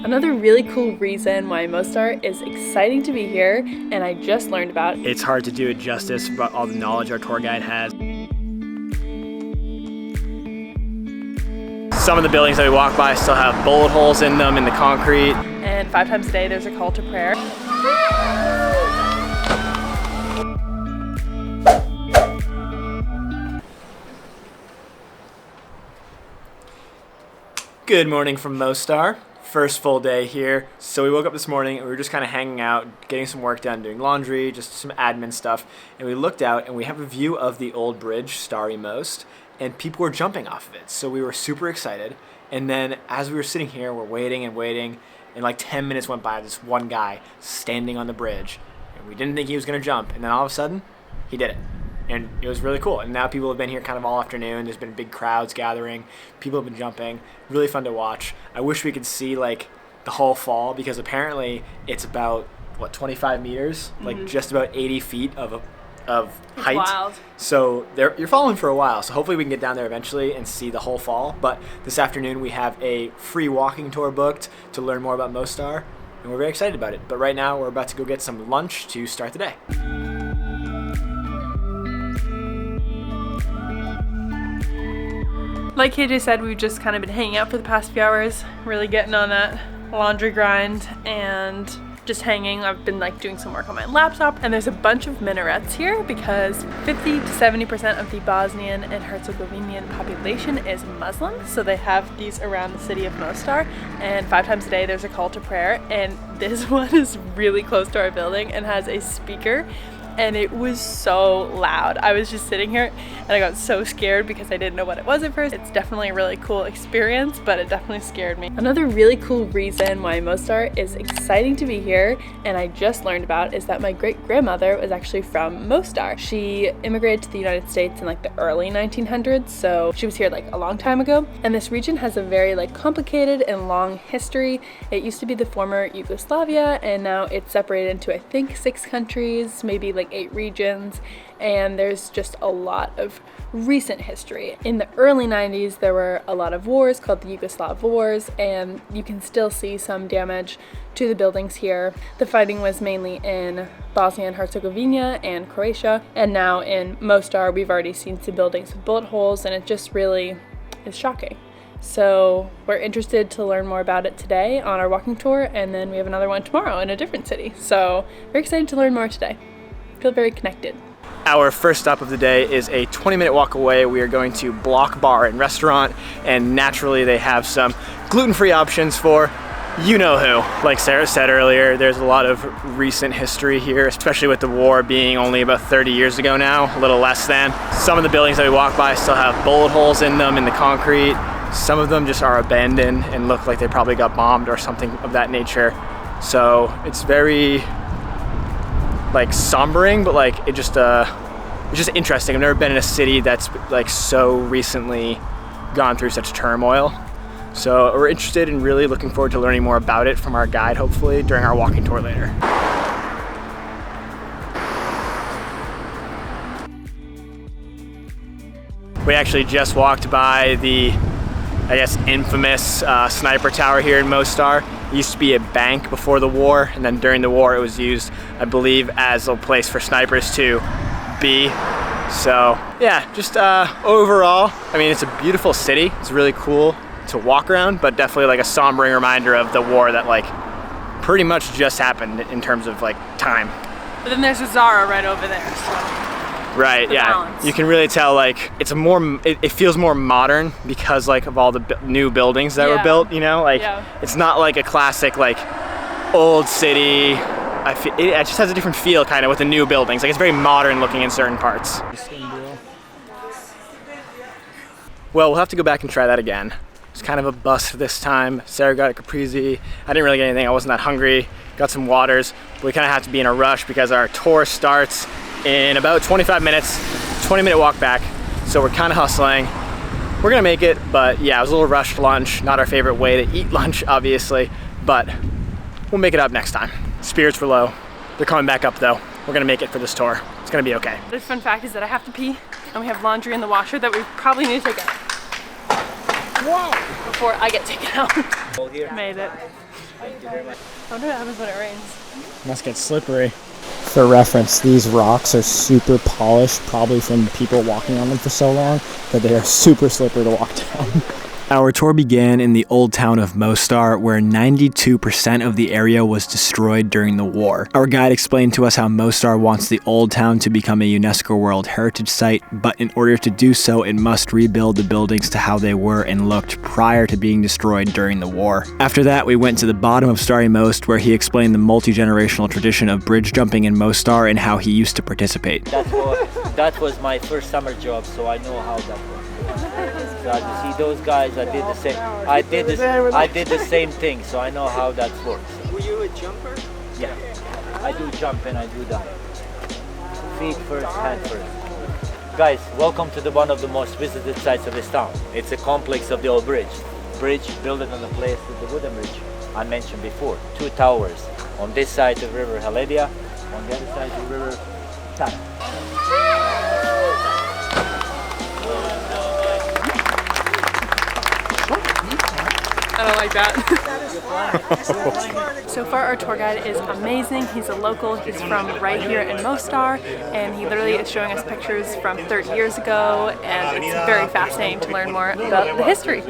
Another really cool reason why Mostar is exciting to be here, and I just learned about. It's hard to do it justice about all the knowledge our tour guide has. Some of the buildings that we walk by still have bullet holes in them in the concrete. And 5 times a day there's a call to prayer. Good morning from Mostar. First full day here. So we woke up this morning and we were just kind of hanging out, getting some work done, doing laundry, just some admin stuff. And we looked out and we have a view of the old bridge, Stari most, and people were jumping off of it. So we were super excited. And then as we were sitting here, we're waiting and waiting, and like 10 minutes went by, this one guy standing on the bridge. And we didn't think he was gonna jump. And then all of a sudden, he did it. And it was really cool. And now people have been here kind of all afternoon. There's been big crowds gathering. People have been jumping. Really fun to watch. I wish we could see like the whole fall, because apparently it's about, what, 25 meters? Like just about 80 feet of height. Wild. So you're falling for a while. So hopefully we can get down there eventually and see the whole fall. But this afternoon we have a free walking tour booked to learn more about Mostar. And we're very excited about it. But right now we're about to go get some lunch to start the day. Like KJ said, we've just kind of been hanging out for the past few hours, really getting on that laundry grind and just hanging. I've been like doing some work on my laptop, and there's a bunch of minarets here because 50 to 70% of the Bosnian and Herzegovinian population is Muslim. So they have these around the city of Mostar, and 5 times a day there's a call to prayer. And this one is really close to our building and has a speaker. And it was so loud. I was just sitting here and I got so scared because I didn't know what it was at first. It's definitely a really cool experience, but it definitely scared me. Another really cool reason why Mostar is exciting to be here, and I just learned about, is that my great-grandmother was actually from Mostar. She immigrated to the United States in like the early 1900s, so she was here like a long time ago. And this region has a very like complicated and long history. It used to be the former Yugoslavia, and now it's separated into, I think, 6 countries, maybe like 8 regions, and there's just a lot of recent history. In the early 90s there were a lot of wars called the Yugoslav Wars, and you can still see some damage to the buildings here. The fighting was mainly in Bosnia and Herzegovina and Croatia, and now in Mostar we've already seen some buildings with bullet holes, and it just really is shocking. So we're interested to learn more about it today on our walking tour, and then we have another one tomorrow in a different city. So we're excited to learn more today. Feel very connected. Our first stop of the day is a 20-minute walk away. We are going to Block Bar and Restaurant, and naturally they have some gluten-free options for you know who. Like Sarah said earlier, there's a lot of recent history here, especially with the war being only about 30 years ago now, a little less than. Some of the buildings that we walk by still have bullet holes in them in the concrete. Some of them just are abandoned and look like they probably got bombed or something of that nature. So it's very like sombering, but like it's just interesting. I've never been in a city that's like so recently gone through such turmoil. So we're interested and really looking forward to learning more about it from our guide, hopefully during our walking tour later. We actually just walked by the, I guess, infamous sniper tower here in Mostar. It used to be a bank before the war, and then during the war it was used, I believe, as a place for snipers to be. So yeah, just overall, I mean, it's a beautiful city. It's really cool to walk around, but definitely like a sombering reminder of the war that like pretty much just happened in terms of like time. But then there's a Zara right over there, so. Right, yeah. Balance. You can really tell like it's a more, it feels more modern because like of all the new buildings that were built, you know, like it's not like a classic like old city. It just has a different feel kind of with the new buildings. Like it's very modern looking in certain parts. Well, we'll have to go back and try that again. It's kind of a bust this time. Sarah got a caprese. I didn't really get anything. I wasn't that hungry. Got some waters. But we kind of have to be in a rush because our tour starts in about 25 minutes, 20-minute walk back. So we're kind of hustling. We're gonna make it, but yeah, it was a little rushed lunch. Not our favorite way to eat lunch, obviously, but we'll make it up next time. Spirits were low. They're coming back up though. We're gonna make it for this tour. It's gonna be okay. The fun fact is that I have to pee, and we have laundry in the washer that we probably need to take out. before I get taken out. Here. Made it. Thank you very much. I wonder what happens when it rains. Must get slippery. For reference, these rocks are super polished, probably from people walking on them for so long that they are super slippery to walk down. Our tour began in the old town of Mostar, where 92% of the area was destroyed during the war. Our guide explained to us how Mostar wants the old town to become a UNESCO World Heritage Site, but in order to do so, it must rebuild the buildings to how they were and looked prior to being destroyed during the war. After that, we went to the bottom of Stari Most, where he explained the multi-generational tradition of bridge jumping in Mostar and how he used to participate. That was my first summer job, so I know how that works. So as you see those guys, I did the same. I did the same thing, so I know how that works. Were you a jumper? Yeah, I do jump and I do dive. Feet first, hand first. Guys, welcome to one of the most visited sites of this town. It's a complex of the old bridge. Bridge built on the place of the wooden bridge I mentioned before. 2 towers. On this side of River Haledia, on the other side of River Stari. I don't like that. So far our tour guide is amazing. He's a local. He's from right here in Mostar, and he literally is showing us pictures from 30 years ago, and it's very fascinating to learn more about the history.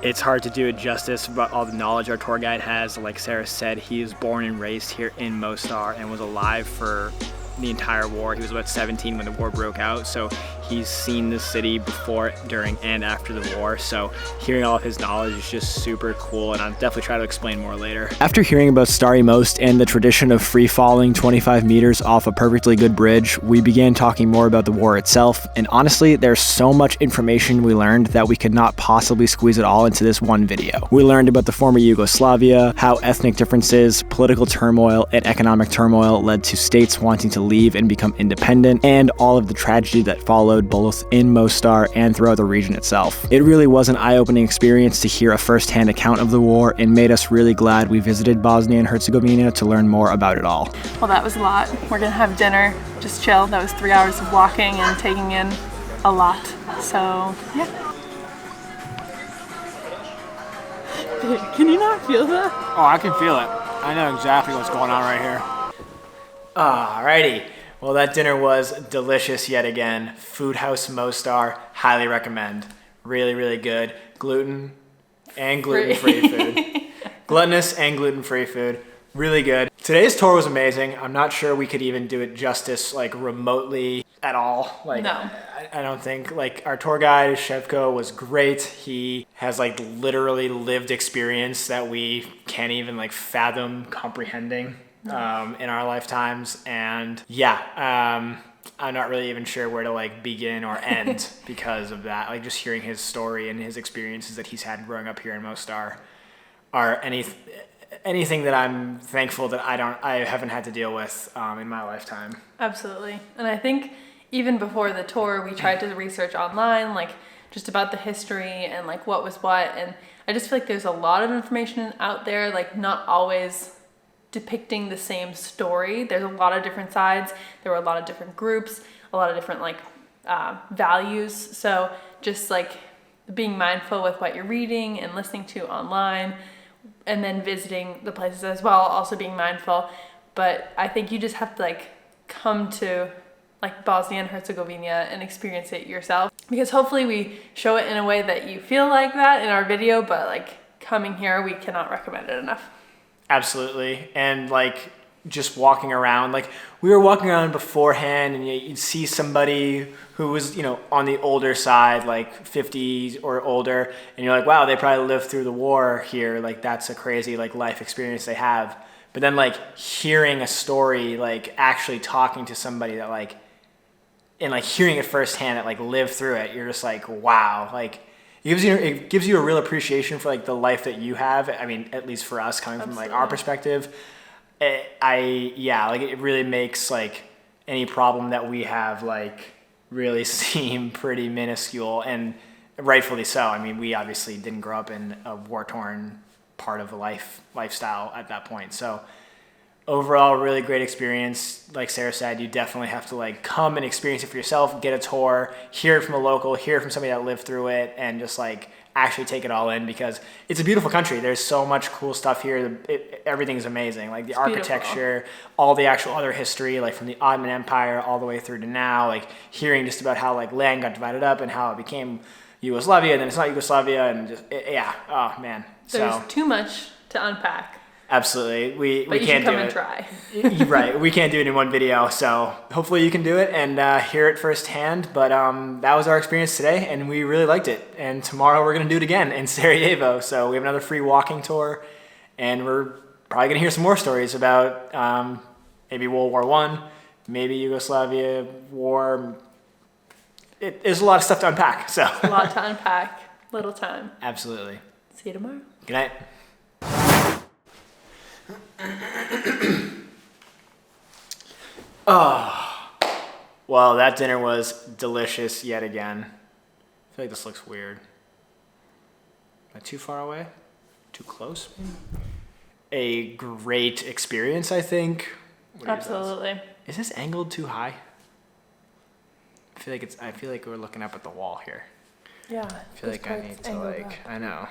It's hard to do it justice about all the knowledge our tour guide has. Like Sarah said, he was born and raised here in Mostar and was alive for the entire war. He was about 17 when the war broke out, so he's seen the city before, during, and after the war. So hearing all of his knowledge is just super cool, and I'll definitely try to explain more later. After hearing about Stari Most and the tradition of free falling 25 meters off a perfectly good bridge, we began talking more about the war itself, and honestly, there's so much information we learned that we could not possibly squeeze it all into this one video. We learned about the former Yugoslavia, how ethnic differences, political turmoil, and economic turmoil led to states wanting to leave and become independent, and all of the tragedy that followed both in Mostar and throughout the region itself. It really was an eye-opening experience to hear a first-hand account of the war, and made us really glad we visited Bosnia and Herzegovina to learn more about it all. Well, that was a lot. We're gonna have dinner, just chill. That was 3 hours of walking and taking in a lot. So, yeah. Can you not feel that? Oh, I can feel it. I know exactly what's going on right here. Alrighty. Well, that dinner was delicious yet again. Food House Mostar, highly recommend. Really, really good. Gluten and gluten-free food. Gluttonous and gluten-free food. Really good. Today's tour was amazing. I'm not sure we could even do it justice, like, remotely at all. Like, No. I don't think, like, our tour guide, Shevko, was great. He has, like, literally lived experience that we can't even, like, fathom comprehending in our lifetimes. And yeah, I'm not really even sure where to, like, begin or end because of that. Like, just hearing his story and his experiences that he's had growing up here in Mostar are anything that I'm thankful that I haven't had to deal with in my lifetime. Absolutely. And I think even before the tour, we tried to research online, like, just about the history and, like, what was what. And I just feel like there's a lot of information out there, like, not always depicting the same story. There's a lot of different sides. There were a lot of different groups, a lot of different, like, values. So just, like, being mindful with what you're reading and listening to online, and then visiting the places as well, also being mindful. But I think you just have to, like, come to, like, Bosnia and Herzegovina and experience it yourself, because hopefully we show it in a way that you feel like that in our video, but, like, coming here, we cannot recommend it enough. Absolutely. And, like, just walking around, like, we were walking around beforehand, and you'd see somebody who was, you know, on the older side, like 50s or older, and you're like, wow, they probably lived through the war here. Like, that's a crazy, like, life experience they have. But then, like, hearing a story, like, actually talking to somebody that, like, and, like, hearing it firsthand that, like, lived through it, you're just like, wow. Like, it gives you a real appreciation for, like, the life that you have. I mean, at least for us, coming Absolutely. from, like, our perspective, like, it really makes, like, any problem that we have, like, really seem pretty minuscule, and rightfully so. I mean, we obviously didn't grow up in a war-torn part of the lifestyle at that point. So overall, really great experience. Like Sarah said, you definitely have to like come and experience it for yourself, get a tour, hear it from a local, hear it from somebody that lived through it, and just like actually take it all in because it's a beautiful country. There's so much cool stuff here. Everything's amazing. Like the architecture, all the actual other history, like from the Ottoman Empire all the way through to now, like hearing just about how like land got divided up and how it became Yugoslavia, and then it's not Yugoslavia, and just, yeah, oh man. There's too much to unpack. Absolutely, we But you can't should come do and it. try. Right, we can't do it in one video, so hopefully you can do it and hear it firsthand. But that was our experience today, and we really liked it. And tomorrow we're gonna do it again in Sarajevo. So we have another free walking tour, and we're probably gonna hear some more stories about maybe World War I, maybe Yugoslavia war. There's a lot of stuff to unpack. So A lot to unpack. Little time. absolutely. See you tomorrow. Good night. Oh, well, that dinner was delicious yet again. I feel like this looks weird. Am I too far away? Too close? Maybe? A great experience, I think. What are your thoughts? Absolutely. Is this angled too high? I feel like we're looking up at the wall here. Yeah. I feel like I need to I know.